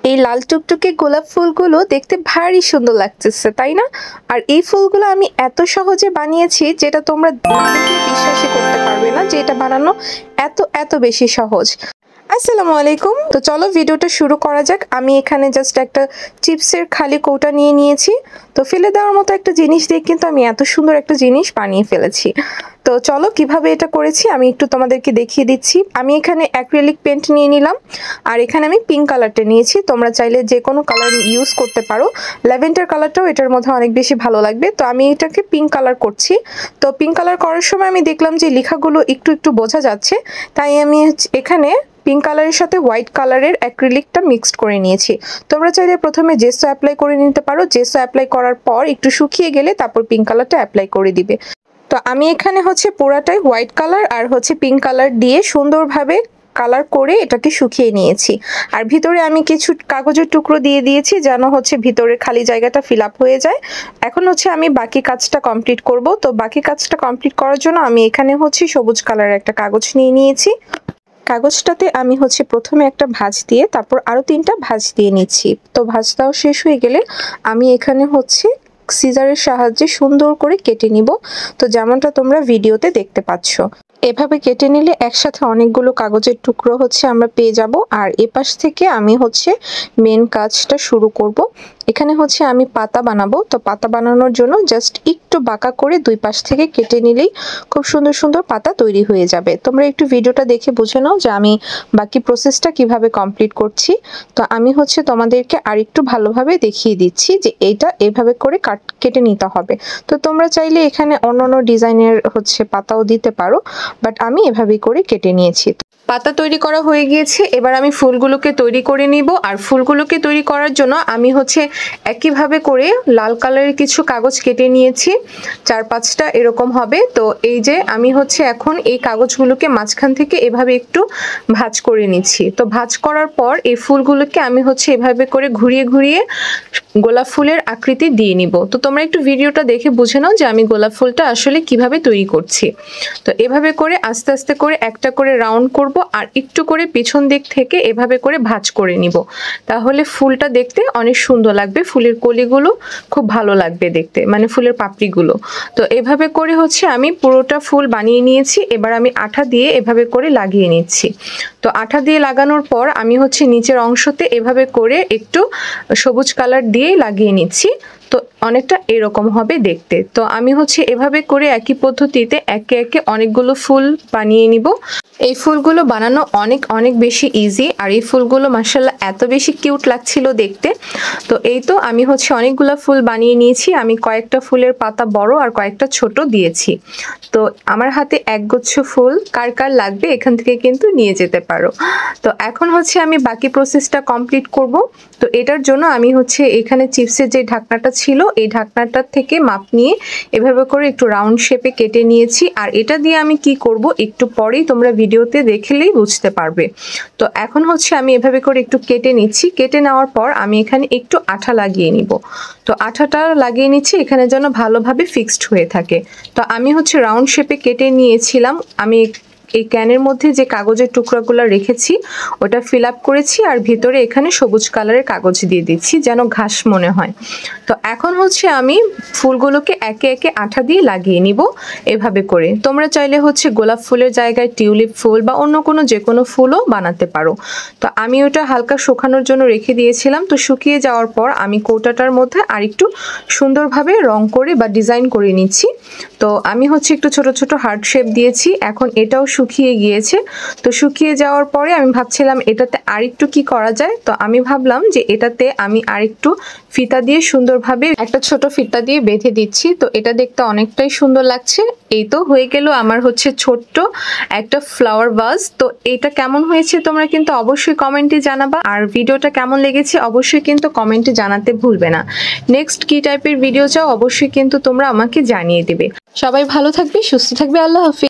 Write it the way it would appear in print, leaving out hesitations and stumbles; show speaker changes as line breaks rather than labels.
এই লাল টুকটুকে গোলাপ ফুলগুলো দেখতে ভারী সুন্দর লাগতেছে, তাই না? আর এই ফুলগুলো আমি এত সহজে বানিয়েছি যেটা তোমরা দেখে বিশ্বাসই করতে পারবে না যে এটা বানানো এত এত বেশি সহজ। আসসালামু আলাইকুম। তো চলো ভিডিওটা শুরু করা যাক। আমি এখানে জাস্ট একটা চিপসের খালি কৌটা নিয়ে নিয়েছি। তো ফেলে দেওয়ার মতো একটা জিনিস দিয়ে কিন্তু আমি এত সুন্দর একটা জিনিস বানিয়ে ফেলেছি। তো চলো কিভাবে এটা করেছি আমি একটু তোমাদেরকে দেখিয়ে দিচ্ছি। আমি এখানে অ্যাক্রিলিক পেন্ট নিয়ে নিলাম, আর এখানে আমি পিঙ্ক কালারটা নিয়েছি। তোমরা চাইলে যে কোনো কালার ইউজ করতে পারো, ল্যাভেন্ডার কালারটাও এটার মধ্যে অনেক বেশি ভালো লাগবে। তো আমি এটাকে পিঙ্ক কালার করছি। তো পিঙ্ক কালার করার সময় আমি দেখলাম যে লেখাগুলো একটু একটু বোঝা যাচ্ছে, তাই আমি এখানে পিঙ্ক কালারের সাথে হোয়াইট কালারের অ্যাক্রিলিকটা মিক্সড করে নিয়েছি। তোমরা চাইলে প্রথমে জেসো অ্যাপ্লাই করে নিতে পারো। জেসো অ্যাপ্লাই করার পর একটু শুকিয়ে গেলে তারপর পিঙ্ক কালারটা অ্যাপ্লাই করে দিবে। তো আমি এখানে পুরাটাই হোয়াইট কালার আর পিঙ্ক কালার দিয়ে সুন্দরভাবে কালার করে এটাকে শুকিয়ে নিয়েছি। আর ভিতরে আমি কিছু কাগজের টুকরো দিয়ে দিয়েছি যেন ভিতরে খালি জায়গাটা ফিল আপ হয়ে যায়। এখন আমি বাকি কাজটা কমপ্লিট করব। তো বাকি কাজটা কমপ্লিট করার জন্য আমি এখানে সবুজ কালারের একটা কাগজ নিয়ে নিয়েছি। কাগজটাতে আমি প্রথমে একটা ভাঁজ দিয়ে তারপর আরো 3টা ভাঁজ দিয়ে নিচ্ছি। তো ভাঁজ দেওয়া শেষ হয়ে গেলে আমি এখানে সিজারের সাহায্যে সুন্দর করে কেটে নিব। তো যেমনটা তোমরা ভিডিওতে দেখতে পাচ্ছ, এভাবে কেটে নিলে একসাথে অনেকগুলো কাগজের টুকরো আমরা পেয়ে যাব। আর এপাশ থেকে আমি মেন কাজটা শুরু করব। এখানে আমি পাতা বানাবো। তো পাতা বানানোর জন্য জাস্ট একটু বাঁকা করে দুই পাশ থেকে কেটে নিলেই খুব সুন্দর সুন্দর পাতা তৈরি হয়ে যাবে। তোমরা একটু ভিডিওটা দেখে বুঝে নাও যে আমি বাকি প্রসেসটা কিভাবে কমপ্লিট করছি। তো আমি তোমাদেরকে আরেকটু ভালোভাবে দেখিয়ে দিচ্ছি যে এইটা এভাবে করে কেটে নিতে হবে। তো তোমরা চাইলে এখানে অন্যান্য ডিজাইনের পাতাও দিতে পারো, বাট আমি এভাবেই করে কেটে নিয়েছি। পাতা তৈরি করা হয়ে গিয়েছে। এবার আমি ফুলগুলোকে তৈরি করে নিব। আর ফুলগুলোকে তৈরি করার জন্য আমি একইভাবে করে লাল কালারের কিছু কাগজ কেটে নিয়েছি, 4-5টা এরকম হবে। তো এই যে আমি এখন এই কাগজগুলোকে মাঝখান থেকে এভাবে একটু ভাঁজ করে নিচ্ছি। তো ভাঁজ করার পর এই ফুলগুলোকে আমি এভাবে করে ঘুরিয়ে ঘুরিয়ে গোলাপ ফুলের আকৃতি দিয়ে নিব। তো তোমরা একটু ভিডিওটা দেখে বুঝে নাও যে আমি গোলাপ ফুলটা আসলে কিভাবে তৈরি করছি। তো এভাবে করে আস্তে আস্তে করে একটা করে রাউন্ড করব আর একটু করে পিছন দিক থেকে এভাবে করে ভাঁজ করে নিব। তাহলে ফুলটা দেখতে অনেক সুন্দর লাগবে, ফুলের কলিগুলো খুব ভালো লাগবে দেখতে, মানে ফুলের পাপড়িগুলো। তো এভাবে করে আমি পুরোটা ফুল বানিয়ে নিয়েছি। এবার আমি আঠা দিয়ে এভাবে করে লাগিয়ে নিচ্ছি। তো আঠা দিয়ে লাগানোর পর আমি নিচের অংশতে এভাবে করে একটু সবুজ কালার দিয়ে লাগিয়ে নিচ্ছি। তো অনেকটা এরকম হবে দেখতে। তো আমি এভাবে করে একই পদ্ধতিতে একে একে অনেকগুলো ফুল বানিয়ে নিব। এই ফুলগুলো বানানো অনেক অনেক বেশি ইজি। আর এই ফুলগুলো মাশাআল্লাহ এত বেশি কিউট লাগছিল দেখতে। তো এই তো আমি অনেকগুলো ফুল বানিয়ে নিয়েছি। আমি কয়েকটা ফুলের পাতা বড় আর কয়েকটা ছোট দিয়েছি। তো আমার হাতে একগুচ্ছ ফুল, কার কার লাগবে এখান থেকে কিন্তু নিয়ে যেতে পারো। তো এখন আমি বাকি প্রসেসটা কমপ্লিট করব। তো এটার জন্য আমি এখানে চিপসের যে ঢাকনাটা ছিল এই ঢাকনাটার থেকে মাপ নিয়ে এভাবে করে একটু রাউন্ড শেপে কেটে নিয়েছি। আর এটা দিয়ে আমি কি করব একটু পরেই তোমরা ভিডিওতে দেখলেই বুঝতে পারবে। তো এখন আমি এভাবে করে একটু কেটে নিচ্ছি। কেটে নেওয়ার পর আমি এখানে একটু আঠা লাগিয়ে নিব। তো আঠাটা লাগিয়ে নিচ্ছি এখানে যেন ভালোভাবে ফিক্সড হয়ে থাকে। তো আমি রাউন্ড শেপে কেটে নিয়েছিলাম। আমি এই ক্যানের মধ্যে যে কাগজের টুকরাগুলো রেখেছি ওটা ফিল আপ করেছি আর ভিতরে এখানে সবুজ কালারের কাগজ দিয়ে দিচ্ছি যেন ঘাস মনে হয়। তো এখন আমি ফুলগুলোকে একে একে আঠা দিয়ে লাগিয়ে নিব এভাবে করে। তোমরা চাইলে গোলাপ ফুলের জায়গায় টিউলিপ ফুল বা অন্য কোনো যে কোনো ফুলও বানাতে পারো। তো আমি ওটা হালকা শুকানোর জন্য রেখে দিয়েছিলাম। তো শুকিয়ে যাওয়ার পর আমি কৌটাটার মধ্যে আরেকটু সুন্দরভাবে রং করে বা ডিজাইন করে নিচ্ছি। তো আমি একটু ছোট ছোট হার্ট শেপ দিয়েছি। এখন এটাও শুকিয়ে গিয়েছে। তো শুকিয়ে যাওয়ার পরে আমি ভাবছিলাম এটাতে আরেকটু কি করা যায়। তো আমি ভাবলাম যে এটাতে আমি আরেকটু ফিতা দিয়ে সুন্দরভাবে একটা ছোট ফিতা দিয়ে বেঁধে দিচ্ছি। তো এটা দেখতে অনেকটাই সুন্দর লাগছে। এই তো হয়ে গেল আমার ছোট্ট একটা ফ্লাওয়ার ভাস। তো এটা কেমন হয়েছে তোমরা কিন্তু অবশ্যই কমেন্টে জানাবা। আর ভিডিওটা কেমন লেগেছে অবশ্যই কিন্তু কমেন্টে জানাতে ভুলবে না। নেক্সট কি টাইপের ভিডিও চাও অবশ্যই কিন্তু তোমরা আমাকে জানিয়ে দিবে। সবাই ভালো থাকবে, সুস্থ থাকবে। আল্লাহ হাফেজ।